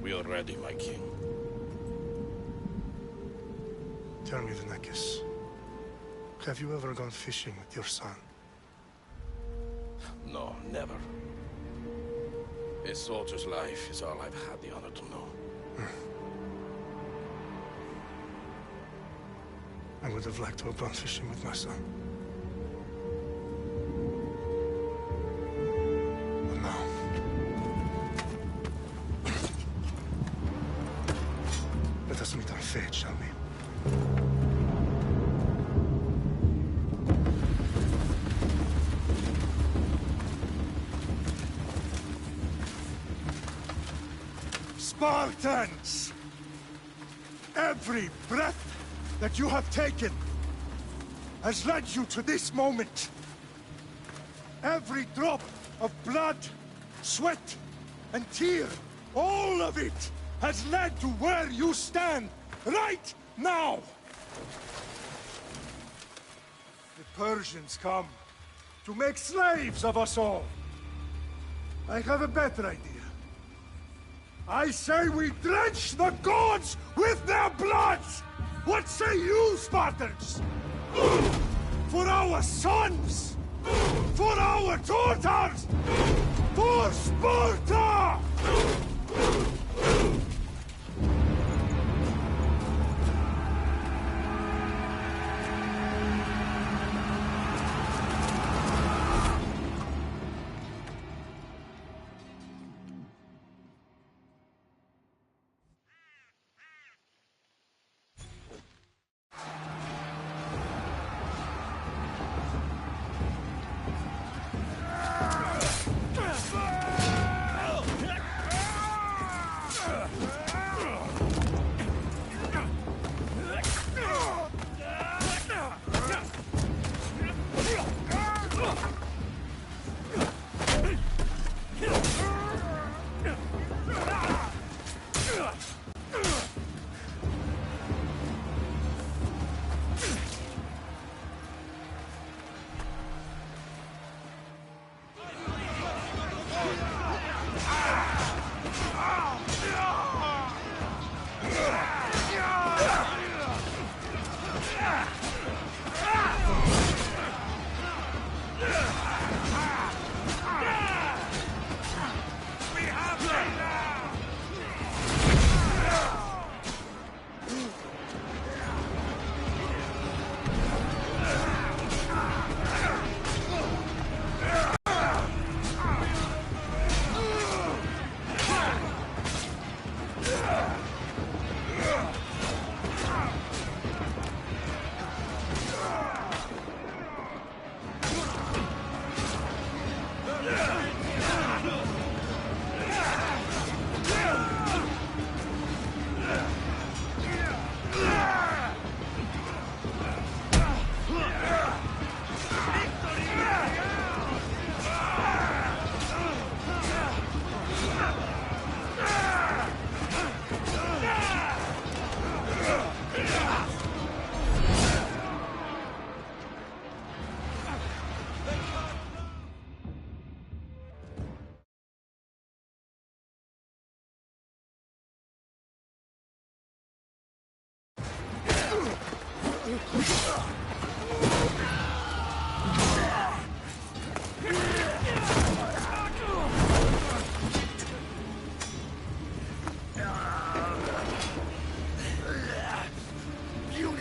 We are ready, my king. Tell me, Vinekis, have you ever gone fishing with your son? No, never. A soldier's life is all I've had the honor to know. I would have liked to have gone fishing with my son. But now... let us meet our fate, shall we? Spartans! Every breath that you have taken has led you to this moment. Every drop of blood, sweat, and tear, all of it has led to where you stand right now. The Persians come to make slaves of us all. I have a better idea. I say we drench the gods with their blood! What say you, Spartans? For our sons! For our daughters! For Sparta!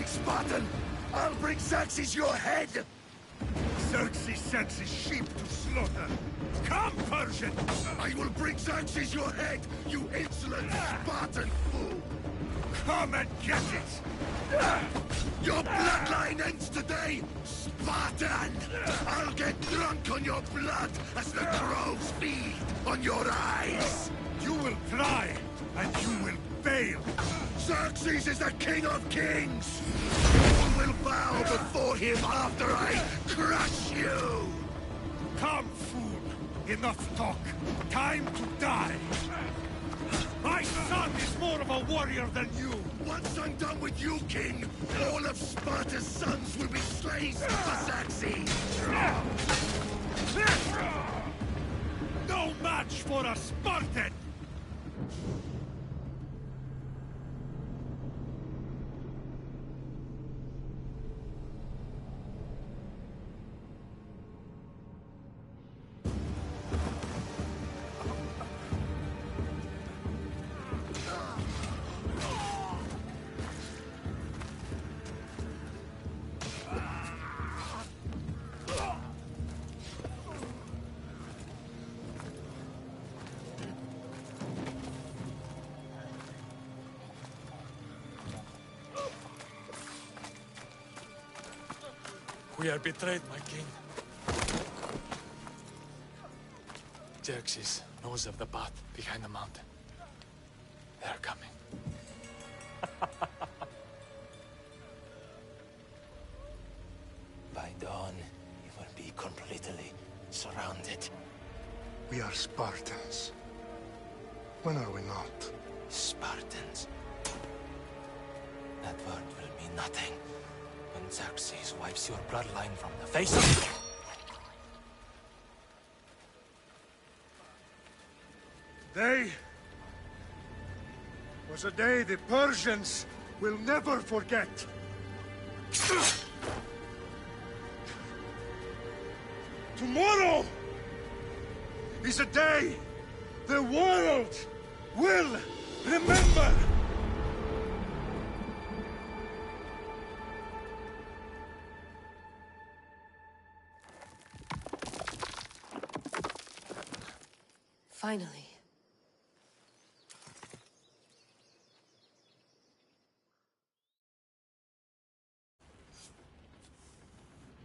Spartan! I'll bring Xerxes your head! Xerxes sends his sheep to slaughter. Come, Persian! I will bring Xerxes your head, you insolent Spartan fool! Come and get it! Your bloodline ends today, Spartan! I'll get drunk on your blood as the crows feed on your eyes! You will try, and you will fail! Xerxes is the king of kings! You will bow before him after I crush you! Come, fool! Enough talk! Time to die! My son is more of a warrior than you! Once I'm done with you, king, all of Sparta's sons will be slaves for Xerxes! No match for a Spartan! We are betrayed, my king. Xerxes knows of the path behind the mountain. They are coming. By dawn, you will be completely surrounded. We are Spartans. When are we not? Spartans. That word will mean nothing when Xerxes wipes your bloodline from the face of... Today was a day the Persians will never forget. Tomorrow is a day the world will remember. Finally.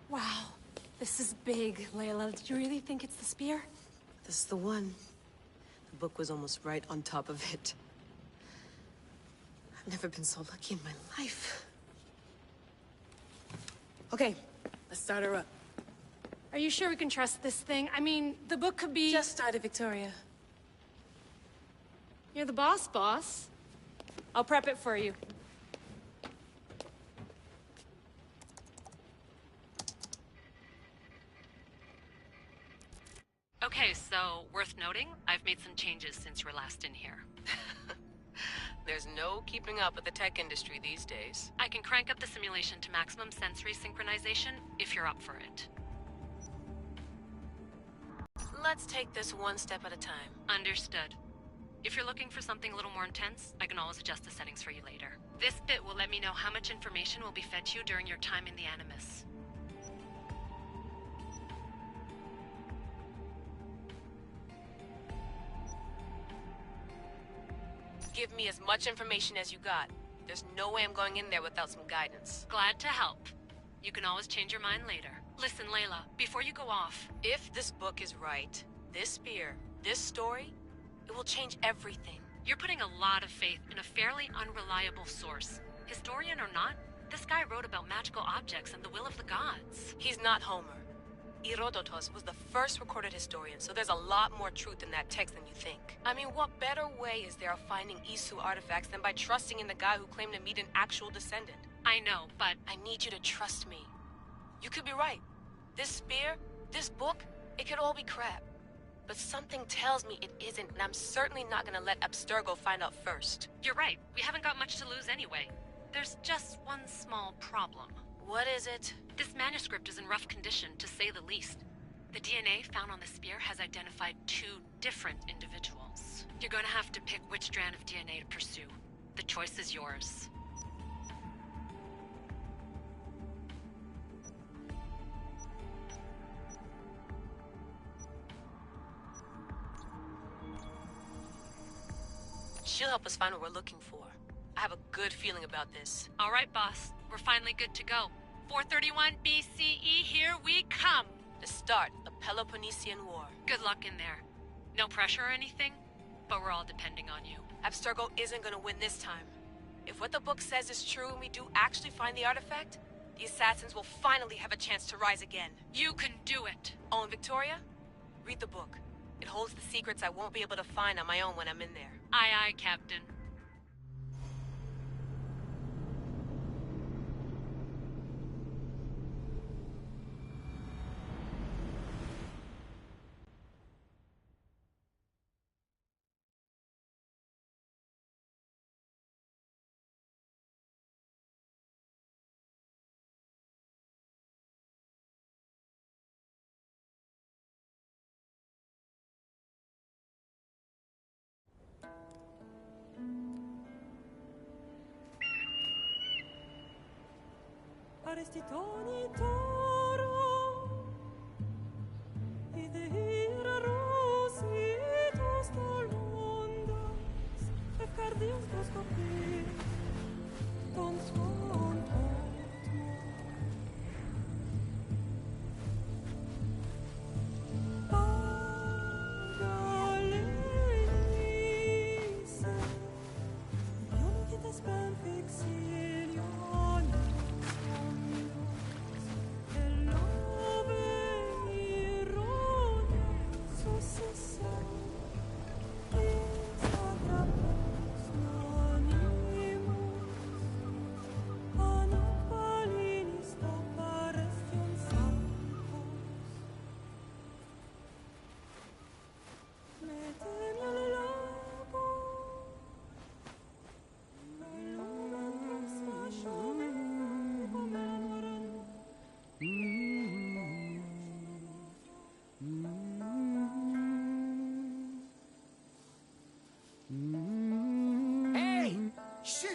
Wow, this is big, Layla. Did you really think it's the spear? This is the one. The book was almost right on top of it. I've never been so lucky in my life. Okay, let's start her up. Are you sure we can trust this thing? I mean, the book could be... Just started, Victoria. You're the boss. I'll prep it for you. Okay, so, worth noting, I've made some changes since you were last in here. There's no keeping up with the tech industry these days. I can crank up the simulation to maximum sensory synchronization if you're up for it. Let's take this one step at a time. Understood. If you're looking for something a little more intense, I can always adjust the settings for you later. This bit will let me know how much information will be fed to you during your time in the Animus. Give me as much information as you got. There's no way I'm going in there without some guidance. Glad to help. You can always change your mind later. Listen, Layla, before you go off... If this book is right, this spear, this story, it will change everything. You're putting a lot of faith in a fairly unreliable source. Historian or not, this guy wrote about magical objects and the will of the gods. He's not Homer. Herodotus was the first recorded historian, so there's a lot more truth in that text than you think. I mean, what better way is there of finding Isu artifacts than by trusting in the guy who claimed to meet an actual descendant? I know, but... I need you to trust me. You could be right. This spear, this book, it could all be crap. But something tells me it isn't, and I'm certainly not gonna let Abstergo find out first. You're right. We haven't got much to lose anyway. There's just one small problem. What is it? This manuscript is in rough condition, to say the least. The DNA found on the spear has identified 2 different individuals. You're gonna have to pick which strand of DNA to pursue. The choice is yours. She'll help us find what we're looking for. I have a good feeling about this. All right, boss. We're finally good to go. 431 BCE, here we come! The start of the Peloponnesian War. Good luck in there. No pressure or anything, but we're all depending on you. Abstergo isn't gonna win this time. If what the book says is true and we do actually find the artifact, the assassins will finally have a chance to rise again. You can do it! Oh, and Victoria? Read the book. It holds the secrets I won't be able to find on my own when I'm in there. Aye, aye, Captain. Arestitoni toro Idehira rositos tolondas Efcardius toscopir Ton suon otmo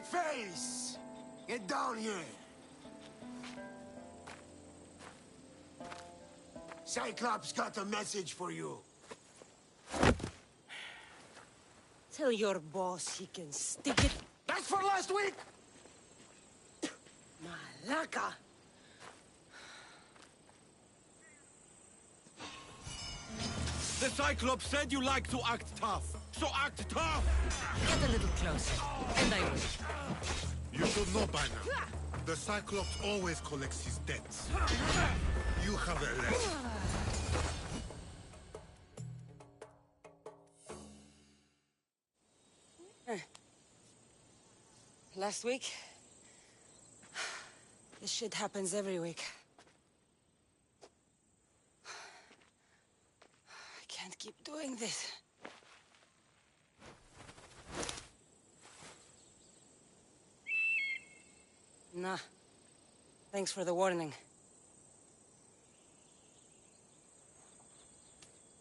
face! Get down here! Cyclops got a message for you. Tell your boss he can stick it. That's for last week! Malaka! The Cyclops said you like to act tough, so act tough! Get a little closer, and I will. You should know by now. The Cyclops always collects his debts. You have a lesson. Last week? This shit happens every week. I can't keep doing this. Nah. Thanks for the warning.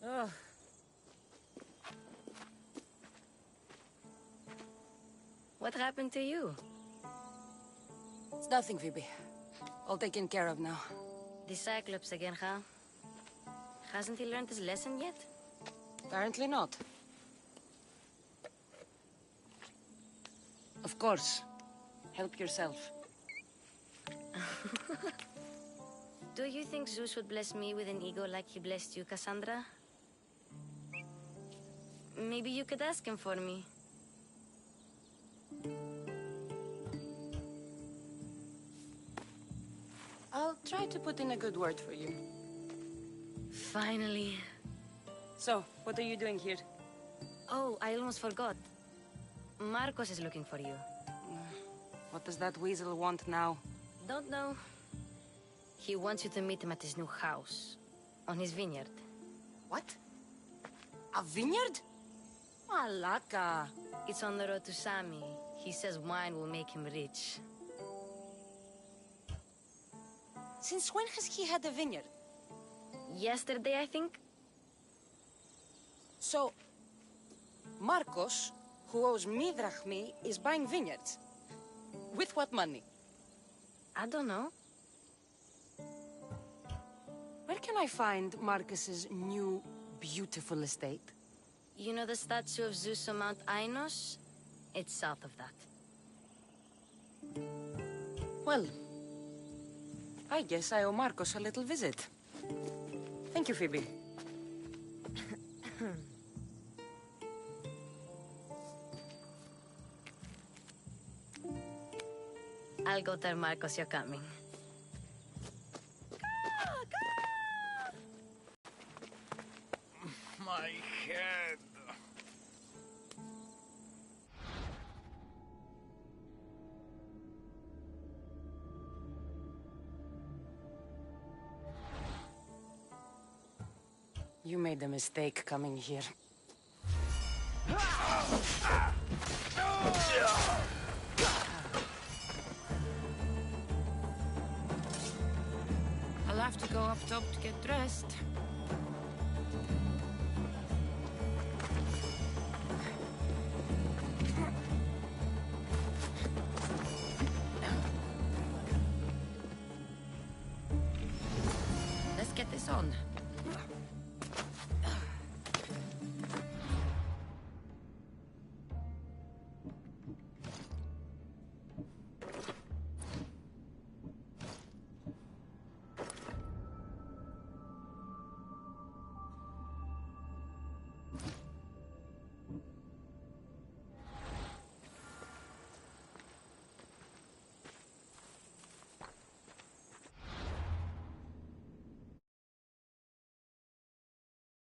Oh. What happened to you? It's nothing, Phoebe. All taken care of now. The Cyclops again, huh? Hasn't he learned his lesson yet? Apparently not. Of course. Help yourself. Do you think Zeus would bless me with an ego like he blessed you, Cassandra? Maybe you could ask him for me. I'll try to put in a good word for you. Finally. So, what are you doing here? Oh, I almost forgot. Marcos is looking for you. What does that weasel want now? Don't know. He wants you to meet him at his new house. On his vineyard. What? A vineyard? Malaka. It's on the road to Sami. He says wine will make him rich. Since when has he had a vineyard? Yesterday, I think? So, Marcos, who owes me drachmi, is buying vineyards. With what money? I don't know. Where can I find Marcus's new, beautiful estate? You know the statue of Zeus on Mount Ainos? It's south of that. Well, I guess I owe Marcos a little visit. Thank you, Phoebe. I'll go tell Marcos you're coming. My head. You made a mistake coming here. I'll have to go up top to get dressed. Let's get this on.